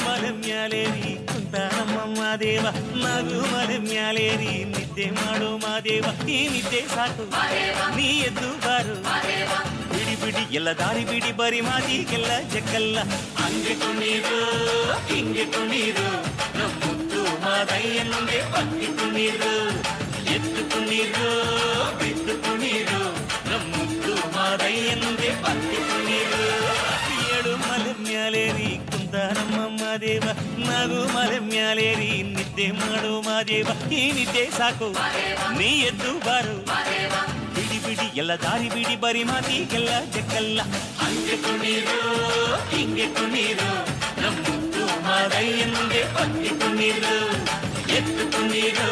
ಮಲೆ ಮ್ಯಾಲೇರಿ ಕುಂತ ನಮ್ಮ ಮಾದೇವ ನಗು ಮಲೆ ಮ್ಯಾಲೇರಿ ನಿದ್ದೆ ಮಾಡೋ ಮಾದೇವ ಈ ನಿದ್ದೆ ಸಾಕು ನೀ ಎದ್ದು ಬಾರು ಬಿಡಿ ಬಿಡಿ ಎಲ್ಲ ದಾರಿ ಬಿಡಿ ಬರಿ ಮಾತಿಗೆಲ್ಲ ಜಕ್ಕಲ್ಲ ಹಂಗೆ ಕುಣೀರು ಹಿಂಗೆ ಕುಣೀರು ನಮ್ಮುತ್ತು ಮಾದಯ್ಯನಿಗೆ ಪತ್ತಿ ಕುಣೀರು ಎದ್ದು ಕುಣೀರು ಬಿದ್ದು ಕುಣೀರು ನಮ್ಮುತ್ತು ಮಾದಯ್ಯನಿಗೆ ಪತ್ತಿ ಕುಣೀರು ಏಳು ಮಲೆ ಮ್ಯಾಲೇರಿ ಕುಂತ ನಮ್ಮ ಮಾದೇವ ನಗು ಮಲೆ ಮ್ಯಾಲೇರಿ ನಿದ್ದೆ ಮಾಡೋ ಮಾದೇವ ಈ ನಿದ್ದೆ ಸಾಕು ನೀ ಎದ್ದು ಬಾರು ಬಿಡಿ ಬಿಡಿ ಎಲ್ಲ ದಾರಿ ಬಿಡಿ ಬರಿ ಮಾತಿಗೆಲ್ಲ ಜಕ್ಕಲ್ಲ ಹಂಗೆ ಕುಣೀರು ಹಿಂಗೆ ಕುಣೀರು ನಮ್ಮುತ್ತು ಮಾದಯ್ಯನಿಗೆ ಪತ್ತಿ ಕುಣೀರು ಎದ್ದು ಕುಣೀರು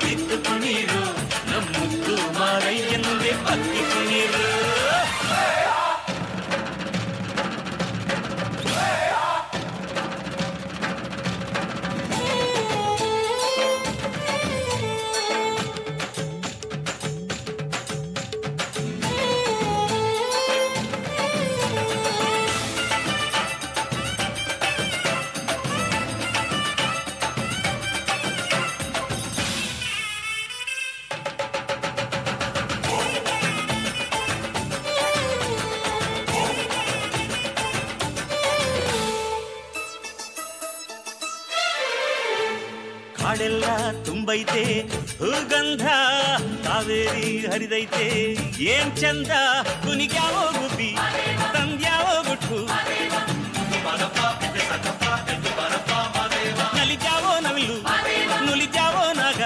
ಬಿದ್ದು ಕುಣೀರು ನಮ್ಮುತ್ತು ಮಾದಯ್ಯನಿಗೆ ಪತ್ತಿ ಕುಣೀರು ಕಾಡೆಲ್ಲ ತುಂಬೈತೆ ಹೂಗಂಧ ಕಾವೇರಿ ಹರಿದೈತೆ ಏನ್ ಚಂದ ಕುನಿಗ್ಯಾವೋ ಗುಬ್ಬಿ ತಂದ್ಯಾವೋ ಗುಟ್ಟು ನಲಿಜಾವೋ ನವಿಲು ನುಲಿಜಾವೋ ನಾಗ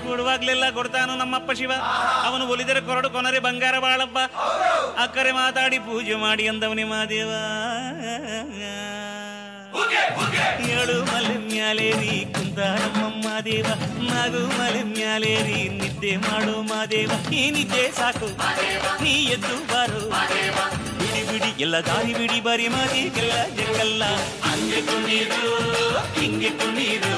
ಕೊಡುವಾಗ್ಲೆಲ್ಲ ಕೊಡ್ತಾನು ನಮ್ಮಪ್ಪ ಶಿವ ಅವನು ಒಲಿದರೆ ಕೊರಡು ಕೊನರೆ ಬಂಗಾರ ಬಾಳಪ್ಪ ಅಕ್ಕರೆ ಮಾತಾಡಿ ಪೂಜೆ ಮಾಡಿ ಅಂದವನಿ ಮಾದೇವ ಏಳು ಮಲೆ ಮ್ಯಾಲೇರಿ ಕುಂತ ನಮ್ಮ ಮಾದೇವ ನಗು ಮಲೆ ಮ್ಯಾಲೇರಿ ನಿದ್ದೆ ಮಾಡೋ ಮಾದೇವ ಈ ನಿದ್ದೆ ಸಾಕು ನೀ ಎದ್ದು ಬಾರು ಬಿಡಿ ಬಿಡಿ ಎಲ್ಲ ದಾರಿ ಬಿಡಿ ಬರಿ ಮಾತಿಗೆಲ್ಲ ಜಕ್ಕಲ್ಲ ಹಂಗೆ ಕುಣೀರು ಹಿಂಗೆ ಕುಣೀರು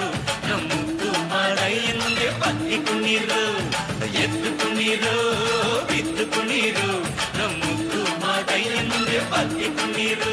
ನಮ್ಮುತ್ತು ಮಾದಯ್ಯನಿಗೆ ಪತ್ತಿ ಕುಣೀರು ಎದ್ದು ಕುಣೀರು ಬಿದ್ದು ಕುಣೀರು ನಮ್ಮುತ್ತು ಮಾದಯ್ಯನಿಗೆ ಪತ್ತಿ ಕುಣೀರು